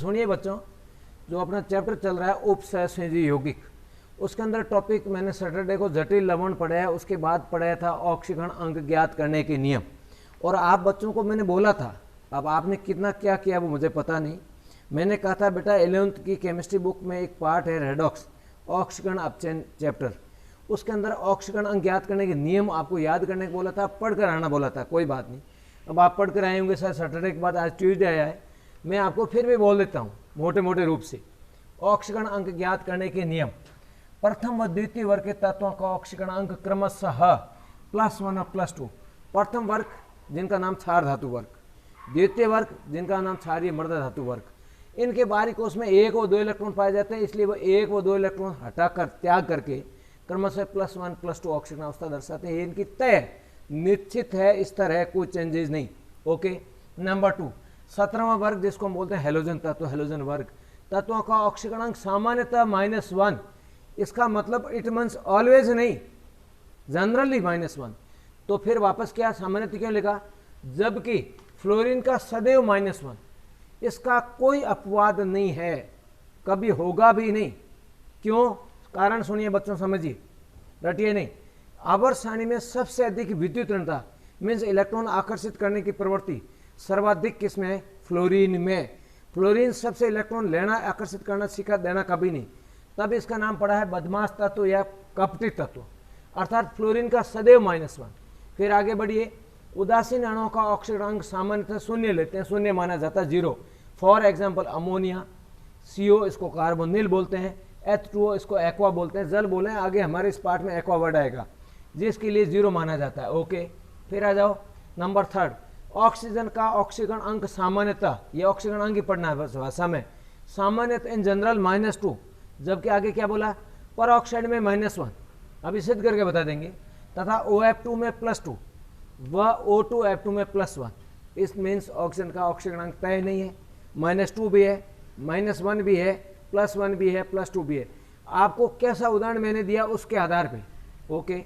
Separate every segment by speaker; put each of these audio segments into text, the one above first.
Speaker 1: सुनिए बच्चों, जो अपना चैप्टर चल रहा है उपसहसंयोजी यौगिक, उसके अंदर टॉपिक मैंने सैटरडे को जटिल लवण पढ़ाया, उसके बाद पढ़ाया था ऑक्सीकरण अंक ज्ञात करने के नियम। और आप बच्चों को मैंने बोला था, अब आपने कितना क्या किया वो मुझे पता नहीं। मैंने कहा था बेटा 11th की केमिस्ट्री बुक में एक पार्ट है रेडॉक्स, ऑक्सीकरण अपचयन चैप्टर, उसके अंदर ऑक्सीकरण अंक ज्ञात करने के नियम आपको याद करने को बोला था, पढ़कर आना बोला था। कोई बात नहीं, अब आप पढ़कर आए होंगे सर, सैटरडे के बाद आज ट्यूसडे आया है, मैं आपको फिर भी बोल देता हूँ मोटे मोटे रूप से। ऑक्सीकरण अंक ज्ञात करने के नियम, प्रथम व द्वितीय वर्ग के तत्वों का ऑक्सीकरण अंक क्रमशः +1 और +2। प्रथम वर्ग जिनका नाम क्षार धातु वर्ग, द्वितीय वर्ग जिनका नाम क्षारीय मृदा धातु वर्ग, इनके बाहरी कोष में 1 व 2 इलेक्ट्रॉन पाए जाते हैं, इसलिए वो 1 व 2 इलेक्ट्रॉन हटाकर त्याग करके क्रमशः +1 +2 ऑक्सीकरण अवस्था दर्शाते हैं। इनकी तय निश्चित है, इस तरह कोई चेंजेस नहीं। ओके। नंबर 2, 17वां वर्ग जिसको हम बोलते हैं हेलोजन तत्व, हेलोजन वर्ग, तत्वों का ऑक्सीकरण अंक सामान्यतः -1। इसका मतलब इट मीन्स ऑलवेज नहीं, जनरली -1। तो फिर वापस क्या सामान्यतः क्यों लिखा, जबकि फ्लोरीन का सदैव -1। इसका कोई अपवाद नहीं है, कभी होगा भी नहीं। क्यों? कारण सुनिए बच्चों, समझिए, रटिए नहीं। आवर्त सारणी में सबसे अधिक विद्युत ऋणता मीन्स इलेक्ट्रॉन आकर्षित करने की प्रवृत्ति सर्वाधिक किसमें है? फ्लोरीन में। फ्लोरीन सबसे इलेक्ट्रॉन लेना आकर्षित करना सीखा, देना कभी नहीं। तब इसका नाम पड़ा है बदमाश तत्व या कपटी तत्व, अर्थात फ्लोरीन का सदैव -1। फिर आगे बढ़िए, उदासीन अणुओं का ऑक्सीकरण अंक सामान्यतः 0 लेते हैं, 0 माना जाता है, 0। फॉर एग्जाम्पल अमोनिया, CO इसको कार्बोनिल बोलते हैं, H2O इसको एक्वा बोलते हैं, जल बोले, आगे हमारे इस पार्ट में एक्वा वर्ड आएगा, जिसके लिए 0 माना जाता है। ओके। फिर आ जाओ नंबर 3, ऑक्सीजन का ऑक्सीकरण अंक सामान्यतः, ये ऑक्सीकरण अंक ही पढ़ना है भाषा में, सामान्यतः इन जनरल -2, जबकि आगे क्या बोला, पर ऑक्साइड में -1, अभी सिद्ध करके बता देंगे, तथा OF2 में +2 व O2F2 में +1। इस मीन्स ऑक्सीजन का ऑक्सीकरण अंक तय नहीं है, -2 भी है, -1 भी है, +1 भी है, +2 भी है। आपको कैसा उदाहरण मैंने दिया उसके आधार पे। ओके।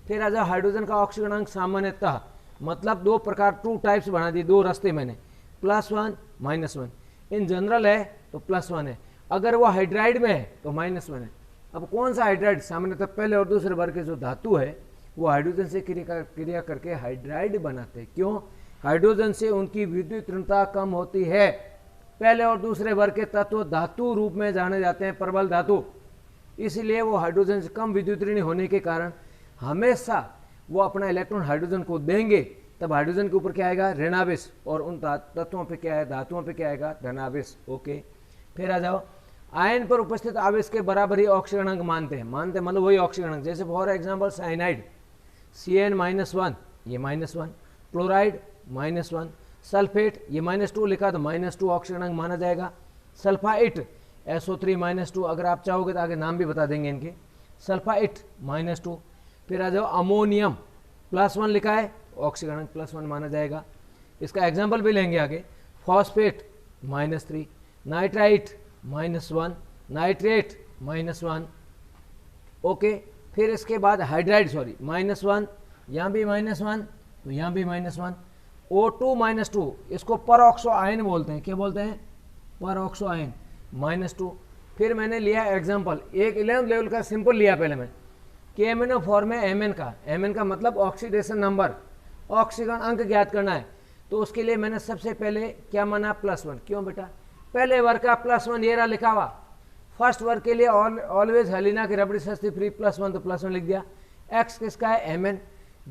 Speaker 1: फिर आ जाओ हाइड्रोजन का ऑक्सीकरण अंक सामान्यतः, मतलब 2 प्रकार, 2 टाइप्स बना दिए, 2 रास्ते मैंने, +1 -1। इन जनरल है तो +1 है, अगर वो हाइड्राइड में है तो -1 है। अब कौन सा हाइड्राइड? सामान्यतः पहले और दूसरे वर्ग के जो धातु है वो हाइड्रोजन से क्रिया करके हाइड्राइड बनाते हैं। क्यों? हाइड्रोजन से उनकी विद्युत ऋणता कम होती है। पहले और दूसरे वर्ग के तत्व धातु रूप में जाने जाते हैं, प्रबल धातु, इसलिए वो हाइड्रोजन से कम विद्युत ऋणी होने के कारण हमेशा वो अपना इलेक्ट्रॉन हाइड्रोजन को देंगे, तब हाइड्रोजन के ऊपर क्या आएगा? ऋणावेश, और उन तत्वों पे क्या है? धातुओं पे क्या आएगा? धनावेश। ओके। फिर आ जाओ, आयन पर उपस्थित आवेश के बराबर ही ऑक्सीकरण अंक मानते हैं, मतलब वही ऑक्सीकरण अंक, जैसे फॉर एग्जाम्पल साइनाइड CN -1, ये -1, क्लोराइड -1, सल्फेट ये -2 लिखा तो -2 ऑक्सीकरण अंक माना जाएगा। सल्फाइट SO3 -2, अगर आप चाहोगे तो आगे नाम भी बता देंगे इनके, सल्फाइट -2। फिर आ जाओ अमोनियम +1 लिखा है, ऑक्सीकरण अंक +1 माना जाएगा। इसका एग्जाम्पल भी लेंगे आगे, फॉस्फेट -3, नाइट्राइट -1, नाइट्रेट -1। ओके। फिर इसके बाद हाइड्राइड, सॉरी, -1, यहाँ भी -1, तो यहाँ भी -1। O2 -2, इसको परऑक्सो आयन बोलते हैं, क्या बोलते हैं? Peroxo ion -2। फिर मैंने लिया एग्जाम्पल, एक 11th लेवल का सिंपल लिया पहले मैं, KMnO फॉर्म में Mn का मतलब ऑक्सीडेशन नंबर, ऑक्सीकरण अंक ज्ञात करना है, तो उसके लिए मैंने सबसे पहले क्या माना? +1। क्यों बेटा? पहले वर्ग का +1 ये रहा लिखा हुआ, फर्स्ट वर्ग के लिए ऑलवेज हेलिना की रबड़ी सस्ती फ्री +1, तो +1 लिख दिया। X किसका है? Mn,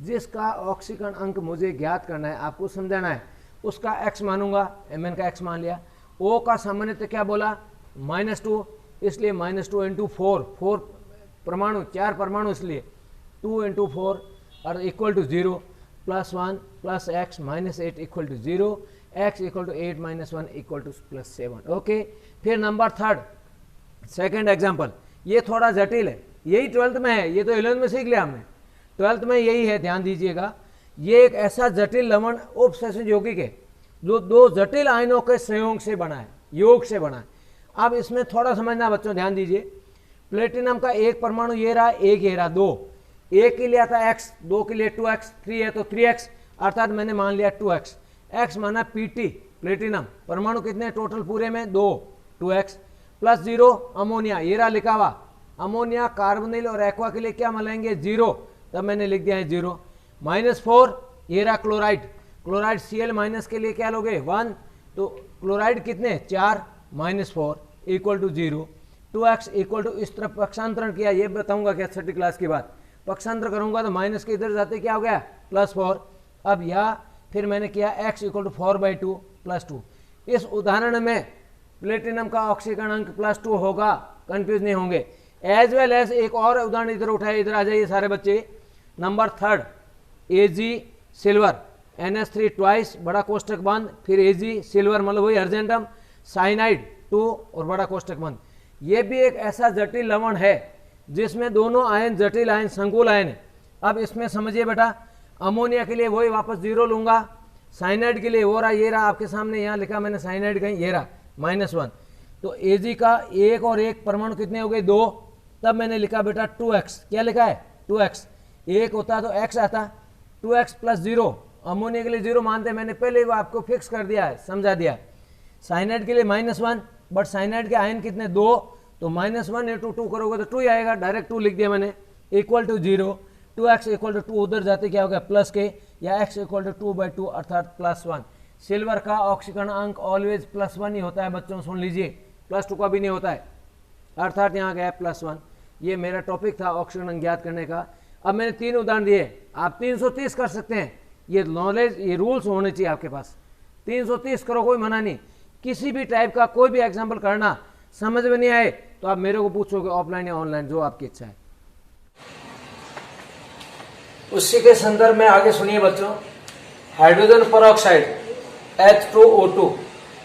Speaker 1: जिसका ऑक्सीकरण अंक मुझे ज्ञात करना है, आपको समझाना है, उसका X मानूंगा, Mn का X मान लिया। O का सामान्यतः क्या बोला? -2, इसलिए -2 × 4 परमाणु, 4 परमाणु, इसलिए 2 × 4 और equal to 0, +1 + X -8 = 0, X = 8 - 1 = +7। Okay. फिर नंबर 3, सेकेंड एग्जाम्पल, ये थोड़ा जटिल है, यही 12th में है, ये तो 11th में सीख लिया हमने, 12th में यही है, ध्यान दीजिएगा। ये एक ऐसा जटिल लवण उपसंयोजी यौगिक है जो 2 जटिल आयनों के संयोग से बना है, योग से बना है। अब इसमें थोड़ा समझना बच्चों, ध्यान दीजिए। प्लेटिनम का एक परमाणु ये रहा, एक ये रहा, 2, एक के लिए आता है X, 2 के लिए 2X, 3 है तो 3X, अर्थात मैंने मान लिया 2X। X माना Pt, प्लेटिनम, परमाणु कितने टोटल पूरे में? 2, 2x प्लस 0 अमोनिया, ये रहा लिखा हुआ अमोनिया, कार्बोनिल और एक्वा के लिए क्या मिलाएंगे 0, तब मैंने लिख दिया है 0। -4 ये रहा क्लोराइड, क्लोराइड Cl माइनस के लिए क्या लोगे 1, तो क्लोराइड कितने 4 -4 equal to 0। 2x equal to, इस तरफ पक्षांतरण किया, ये बताऊंगा क्या छठी क्लास के बाद, पक्षांतर करूंगा तो माइनस के इधर जाते क्या हो गया +4। अब यह फिर मैंने किया x इक्वल टू 4/2 +2। इस उदाहरण में प्लेटिनम का ऑक्सीकरण अंक +2 होगा, कंफ्यूज नहीं होंगे। एज वेल एज एक और उदाहरण इधर उठाए, इधर आ जाइए सारे बच्चे, number 3 Ag silver NH3 twice बड़ा कोष्टक बंद, फिर Ag सिल्वर मतलब वही अर्जेंटम, साइनाइड 2 और बड़ा कोष्टक बंद। ये भी एक ऐसा जटिल लवण है जिसमें दोनों आयन जटिल आयन संकुल आयन है। अब इसमें समझिए बेटा, अमोनिया के लिए वही वापस 0 लूंगा, साइनाइड के लिए वो रहा, ये रहा आपके सामने, यहाँ लिखा मैंने साइनाइड कहीं, ये रहा -1। तो Ag का 1 और 1 परमाणु कितने हो गए 2, तब मैंने लिखा बेटा 2x, क्या लिखा है 2x, 1 होता तो x आता, 2x + 0, अमोनिया के लिए 0 मानते, मैंने पहले ही आपको फिक्स कर दिया है, समझा दिया। साइनाइड के लिए -1, बट साइनाइड के आयन कितने 2, तो -1 × 2 करोगे तो 2 ही आएगा, डायरेक्ट 2 लिख दिया मैंने, equal to 0। 2x equal to 2 उधर जाते क्या हो गया प्लस के, या x इक्वल टू 2/2 अर्थात +1। सिल्वर का ऑक्सीकरण अंक ऑलवेज +1 ही होता है बच्चों, सुन लीजिए, +2 का भी नहीं होता है, अर्थात यहाँ गया +1। ये मेरा टॉपिक था ऑक्सीकरण अंक ज्ञात करने का। अब मैंने 3 उदाहरण दिए, आप 330 कर सकते हैं, ये नॉलेज, ये रूल्स होने चाहिए आपके पास, 330 करो, कोई मना नहीं। किसी भी टाइप का कोई भी एग्जाम्पल करना, समझ में नहीं आए तो आप मेरे को पूछोगे ऑफलाइन या ऑनलाइन, जो आपकी इच्छा है। उसी के संदर्भ में आगे सुनिए बच्चों, हाइड्रोजन परऑक्साइड H2O2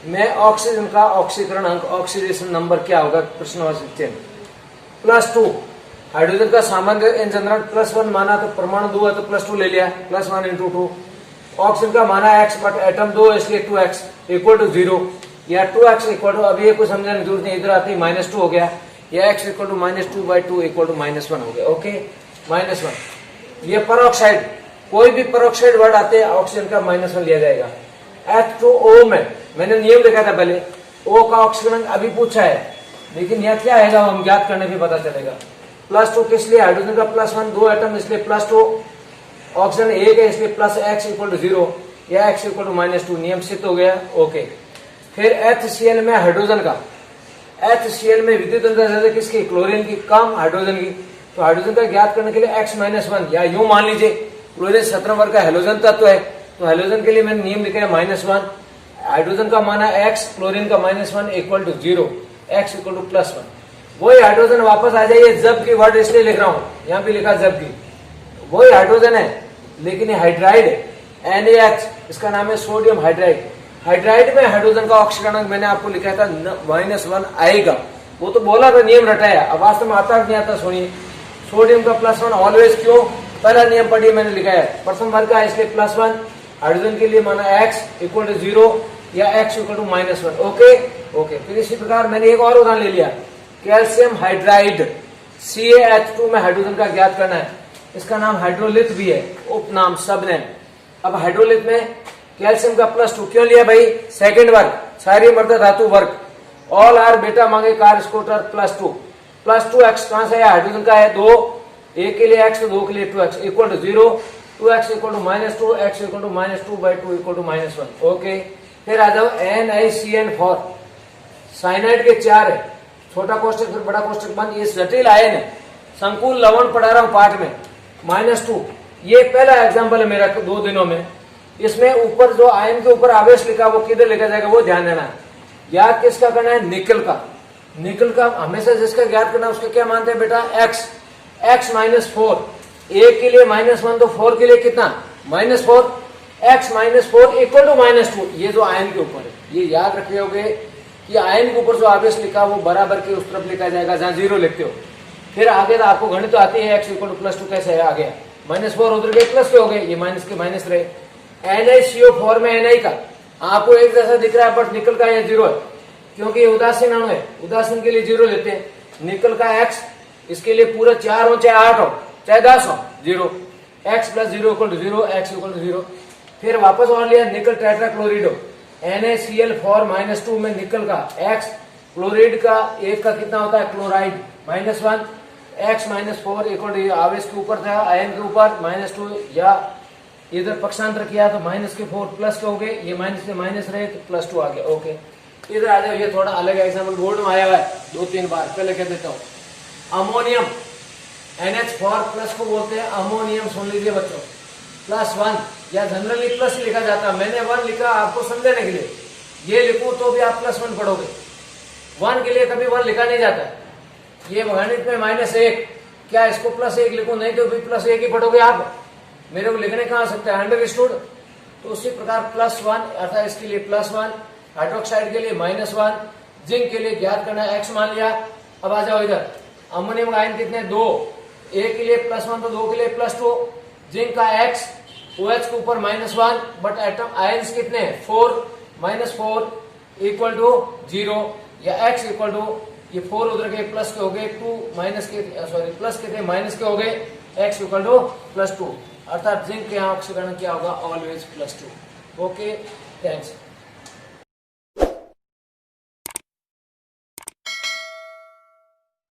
Speaker 1: में ऑक्सीजन का ऑक्सीकरण अंक, ऑक्सीडेशन नंबर क्या होगा, प्रश्नवाची चिन्ह +2। हाइड्रोजन का सामान्य इन जनरल +1 माना तो परमाणु 2 है तो +2 ले लिया, +1 × 2। ऑक्सीजन का माना x बट एटम 2 इसलिए 2x इक्वल टू 0, या 2x इक्वल टू, अब ये कुछ समझने की जरूरत नहीं, इधर आती -2 हो गया, या x equal to -2/2 equal to -1 हो गया, ओके -1। ये परऑक्साइड, कोई भी परऑक्साइड वर्ड आते हैं ऑक्सीजन का -1 लिया जाएगा। H2O में मैंने नियम लिखा था पहले, O का ऑक्सीकरण अभी पूछा है, लेकिन यह क्या है हम ज्ञात करने पे पता चलेगा। +2 किस लिए, हाइड्रोजन का +1, 2 एटम इसलिए +2, ऑक्सीजन 1 है इसलिए +x इक्वल टू 0, या x इक्वल टू -2, नियम सिद्ध हो गया, ओके। फिर HCl में हाइड्रोजन का, HCl में विद्युत अंतः किसकी, क्लोरीन की, कम हाइड्रोजन की, तो हाइड्रोजन का ज्ञात करने के लिए x -1, या यूं मान लीजिए क्लोरीन 17 वर्ग का हेलोजन तत्व है, तो हेलोजन के लिए मैंने नियम लिखा है -1, हाइड्रोजन का माना x, क्लोरीन का -1 equal to 0, x equal to +1। वही हाइड्रोजन वापस आ जाइए, जब की वर्ड इसलिए लिख रहा हूं, यहां भी लिखा जब की, वही हाइड्रोजन है लेकिन ये हाइड्राइड है, NaH, इसका नाम है सोडियम हाइड्राइड। हाइड्राइड में हाइड्रोजन का ऑक्सीकरण मैंने आपको लिखा था -1 आएगा, वो तो बोला था नियम रटाया, अब वास्तव में आता नहीं आता सुनिए। सोडियम का +1 ऑलवेज, क्यों, पहला नियम पढ़िए मैंने लिखा है, प्रथम वर्ग का इसलिए +1, हाइड्रोजन के लिए माना x इक्वल टू 0, या x equal to -1, okay okay. फिर इसी प्रकार मैंने एक और उदाहरण ले लिया, कैल्शियम हाइड्राइड CaH2 में हाइड्रोजन का ज्ञात करना है, इसका नाम हाइड्रोलिथ भी है, उपनाम सब नेम। अब हाइड्रोलिथ में कैल्शियम का +2 क्यों लिया भाई, सेकंड वर्ग, सारी मर्द धातु वर्ग, ऑल आर बेटा मांगे कार स्कूटर +2 x कहां से है, हाइड्रोजन का है 2, 1 के लिए x तो 2 के लिए 2x equal to 0, 2x equal to -2, x equal to -2/2 equal to -1, okay. फिर आ जाओ NiCN4, साइनाइड के 4 है, छोटा कोष्टक फिर बड़ा कोष्टक बंद, ये जटिल आयन है, संकुल लवण पढ़ा रहा हूं पाठ में, -2, ये पहला एग्जाम्पल है मेरा 2 दिनों में। इसमें ऊपर जो आयन के ऊपर आवेश लिखा वो किधर लिखा जाएगा वो ध्यान देना है। याद किसका करना है, निकल का, निकल का हमेशा जिसका ज्ञात करना है उसका क्या मानते हैं बेटा, x -4, 1 के लिए -1 तो 4 के लिए कितना -4, x -4 इक्वल टू -2, ये जो आयन के ऊपर है, ये याद रखिएगा कि आयन के ऊपर जो आवेश लिखा वो बराबर के उस तरफ लिखा जाएगा जहां 0 लिखते हो। फिर आगे तो आपको गणित तो आती है, x इक्वल टू +2 कैसे है, आ गया -4 उधर गए प्लस के हो गए, ये माइनस के माइनस रहे। NiCO4 में Ni का आपको एक जैसा दिख रहा है बट निकल का ये 0 है, क्योंकि ये उदासीन अणु है, उदासीन के लिए 0 लेते हैं। निकल का x, इसके लिए पूरा 4 हो चाहे 8 हो चाहे 10 हो 0, x + 0 equal to 0, x equal to 0। फिर वापस और लिया निकल टेट्राक्लोराइड हो, NaCl4 -2 में निकल का x क्लोराइड का एक का कितना होता है, क्लोराइड -1, x -4 इक्वल आवेश के ऊपर था, आयन के ऊपर -2, या इधर पक्षांतर किया तो -4 प्लस के हो गए, ये माइनस से माइनस रहे तो +2 आ गया। ओके, इधर आ जाओ, ये थोड़ा अलग एग्जाम्पल बोर्ड में आया हुआ है 2-3 बार, पहले कह देता हूँ। अमोनियम NH4+ को बोलते हैं अमोनियम, सुन लीजिए बच्चों, +1, या जनरली प्लस ही लिखा जाता है, मैंने 1 लिखा आपको समझाने के लिए, ये लिखूं तो भी आप +1 पढ़ोगे, 1 के लिए कभी 1 लिखा नहीं जाता। ये गणित में -1, क्या इसको +1 लिखूं, नहीं तो भी +1 ही पढ़ोगे आप, मेरे को लिखने कहाँ आ सकता है, अंडरस्टूड। तो उसी प्रकार +1 अर्थात इसके लिए +1, हाइड्रोक्साइड के लिए -1, जिंक के लिए ज्ञात करना है x मान लिया। अब आ जाओ इधर, अमोनियम का आयन कितने, 2, एक के लिए +1 तो 2 के लिए +2, जिंक का x, OH के ऊपर -1, बट एटम आयन्स कितने, 4, -4 इक्वल टू 0, या x इक्वल टू, ये 4 उधर के प्लस के हो गए, 2 माइनस के, सॉरी प्लस के थे माइनस के हो गए, x इक्वल टू +2, अर्थात जिंक के यहाँ ऑक्सीकरण क्या होगा, ऑलवेज +2। Okay, thanks.